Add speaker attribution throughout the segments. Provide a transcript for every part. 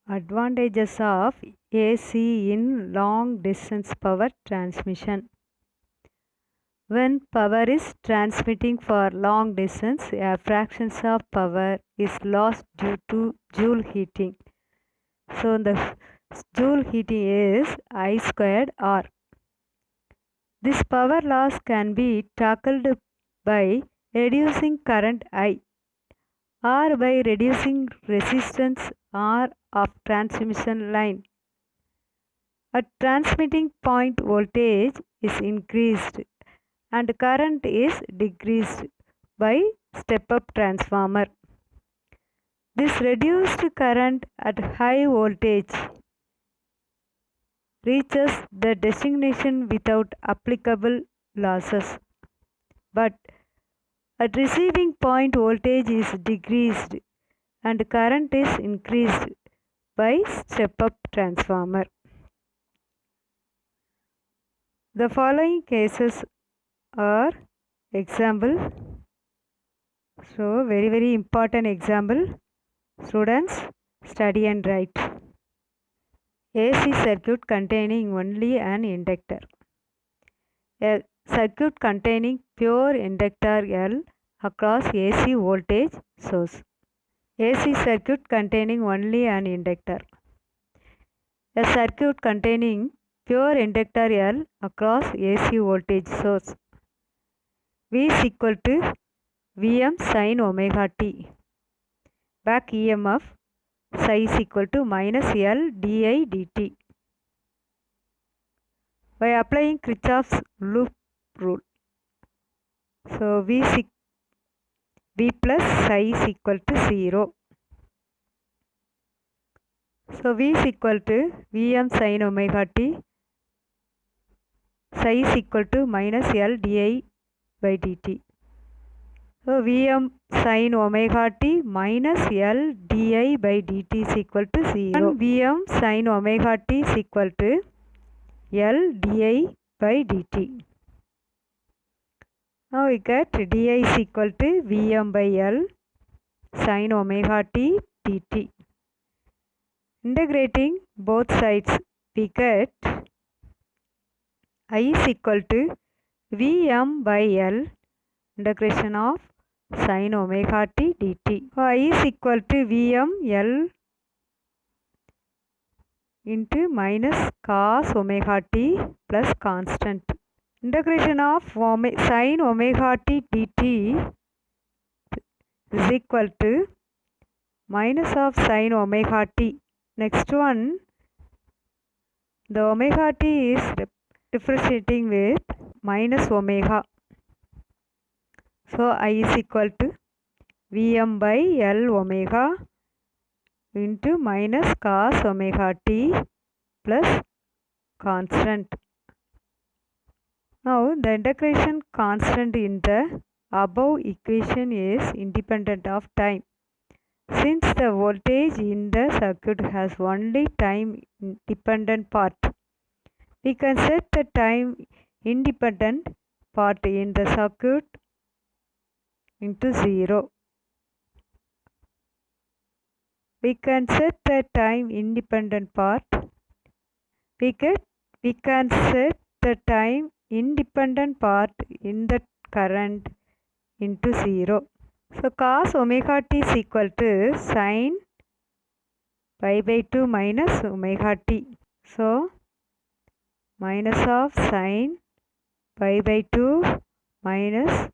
Speaker 1: Advantages of AC in long distance power transmission. When power is transmitting for long distance, a fraction of power is lost due to Joule heating. So the Joule heating is I squared R. This power loss can be tackled by reducing current I or by reducing resistance R of transmission line. A transmitting point voltage is increased and current is decreased by step-up transformer. This reduced current at high voltage reaches the destination without applicable losses, but at receiving point voltage is decreased and current is increased by step-up transformer. The following cases are example. So very important example. Students, study and write. AC circuit containing only an inductor. A circuit containing pure inductor L across AC voltage source. AC circuit containing only an inductor. A circuit containing pure inductor L across AC voltage source. V is equal to Vm sin omega t. Back EMF psi is equal to minus L di dt. By applying Kirchhoff's loop rule. So V plus psi is equal to 0. So V is equal to Vm sin omega t. Psi is equal to minus L di by dt. So Vm sin omega t minus L di by dt is equal to 0. And Vm sin omega t is equal to L di by dt. Now we get di is equal to Vm by L sin omega t dt. Integrating both sides, we get I is equal to Vm by L integration of sin omega t dt. So I is equal to Vm L into minus cos omega t plus constant. Integration of sin omega t dt is equal to minus of sin omega t. Next one, the omega t is differentiating with minus omega. So I is equal to Vm by L omega into minus cos omega t plus constant. Now the integration constant in the above equation is independent of time. Since the voltage in the circuit has only time dependent part, we can set the time independent part in the circuit into 0. We can set the time independent part. We can set the time independent part in the current into 0. So cos omega t is equal to sin pi by 2 minus omega t. So minus of sin pi by 2 minus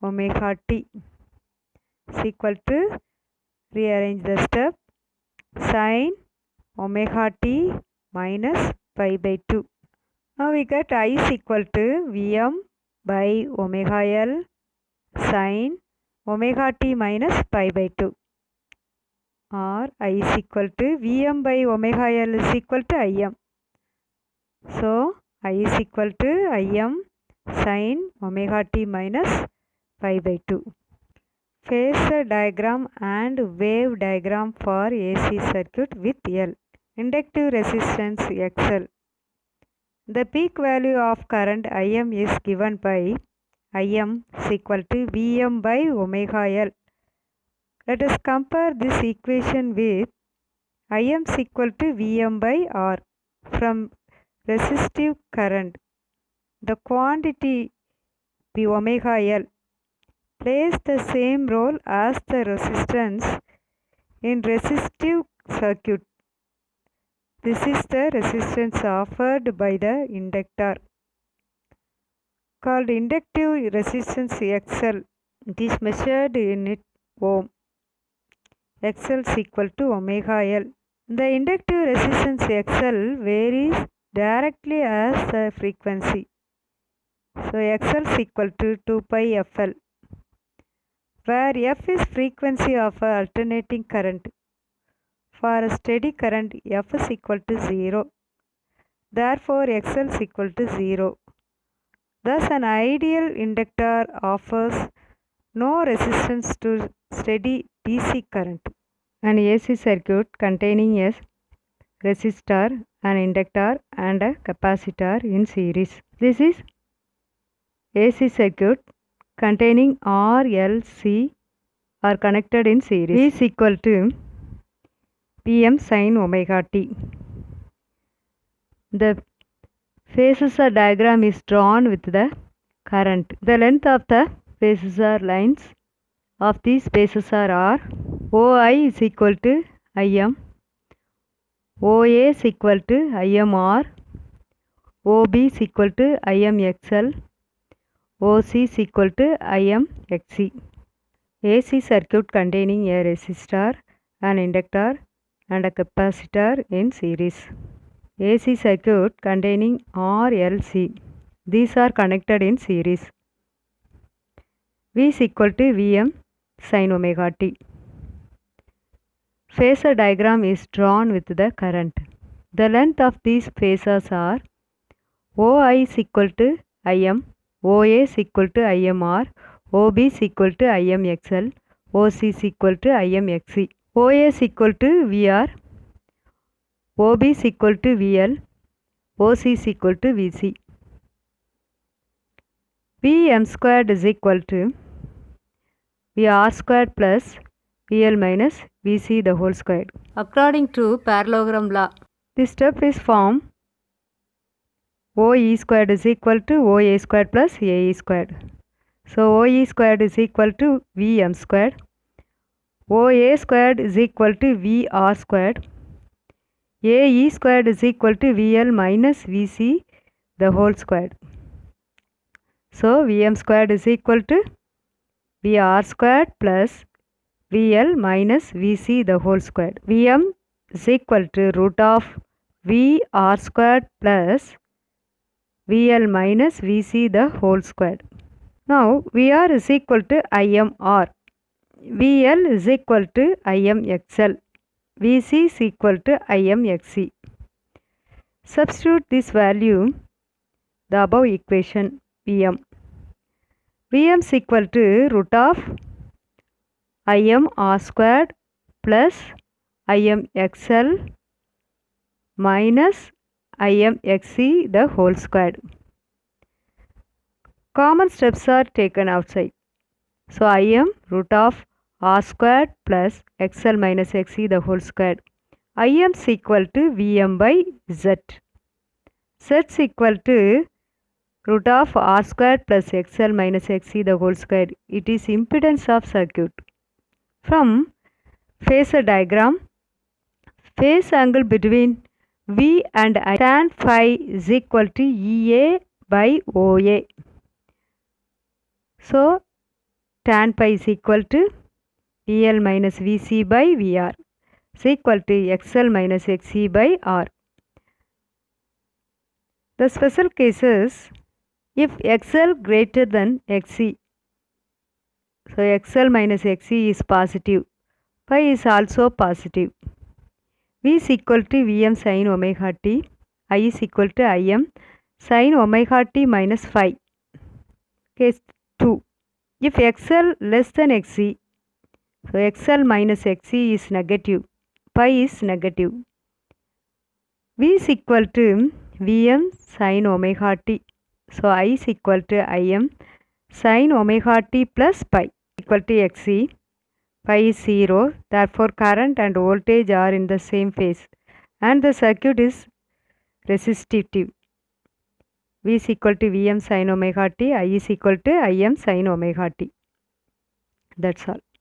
Speaker 1: omega t is equal to, rearrange the step, sin omega t minus pi by 2. Now we get I is equal to Vm by omega L sin omega t minus pi by 2, or I is equal to Vm by omega L is equal to Im. So I is equal to Im sin omega t minus pi by 2. Phasor diagram and wave diagram for AC circuit with L. Inductive resistance XL. The peak value of current Im is given by Im is equal to Vm by omega L. Let us compare this equation with Im is equal to Vm by R from resistive current. The quantity B omega L plays the same role as the resistance in resistive circuit. This is the resistance offered by the inductor called inductive resistance XL. It is measured in ohm. XL is equal to omega L. The inductive resistance XL varies directly as the frequency. So XL is equal to 2 pi FL, where F is frequency of alternating current. For a steady current, F is equal to 0. Therefore, XL is equal to 0. Thus, an ideal inductor offers no resistance to steady DC current. An AC circuit containing a resistor, an inductor and a capacitor in series. This is AC circuit containing R, L, C are connected in series. V is equal to Vm sin omega t. The phasor diagram is drawn with the current. The length of the phasor lines of these phasors are OI is equal to Im, OA is equal to IMR, OB is equal to IMXL, OC is equal to IMXC. AC circuit containing a resistor, an inductor and a capacitor in series. AC circuit containing R, L, C. These are connected in series. V is equal to Vm sin omega t. Phasor diagram is drawn with the current. The length of these phasors are OI is equal to Im, OA is equal to IMR, OB is equal to IMXL, OC is equal to IMXC. OA is equal to VR, OB is equal to VL, OC is equal to VC. Vm squared is equal to Vr squared plus VL minus Vc the whole squared. According to parallelogram law, this step is formed OE squared is equal to OA squared plus AE squared. So OE squared is equal to Vm squared. OA squared is equal to VR squared. AE squared is equal to VL minus Vc the whole squared. So Vm squared is equal to VR squared plus VL minus Vc the whole squared. Vm is equal to root of VR squared plus VL minus Vc the whole squared. Now VR is equal to IMR. VL is equal to IMXL. Vc is equal to IMXC. Substitute this value the above equation Vm. Vm is equal to root of IMR squared plus IMXL minus IMXC the whole squared. Common steps are taken outside. So Im root of R squared plus XL minus XC the whole squared. Im is equal to Vm by Z. Z is equal to root of R squared plus XL minus XC the whole squared. It is impedance of circuit. From phasor diagram, phase angle between V and I tan phi is equal to EA by OA. So tan pi is equal to VL minus Vc by VR is equal to XL minus XC by R. The special cases, if XL greater than XC, so XL minus XC is positive, phi is also positive. V is equal to Vm sin omega t, I is equal to Im sin omega t minus phi. Case 2. If XL less than XC, so XL minus XC is negative, pi is negative. V is equal to Vm sin omega t. So I is equal to Im sin omega t plus pi equal to XC. pi is 0, therefore current and voltage are in the same phase and the circuit is resistive. V is equal to Vm sin omega t, I is equal to Im sin omega t. That's all.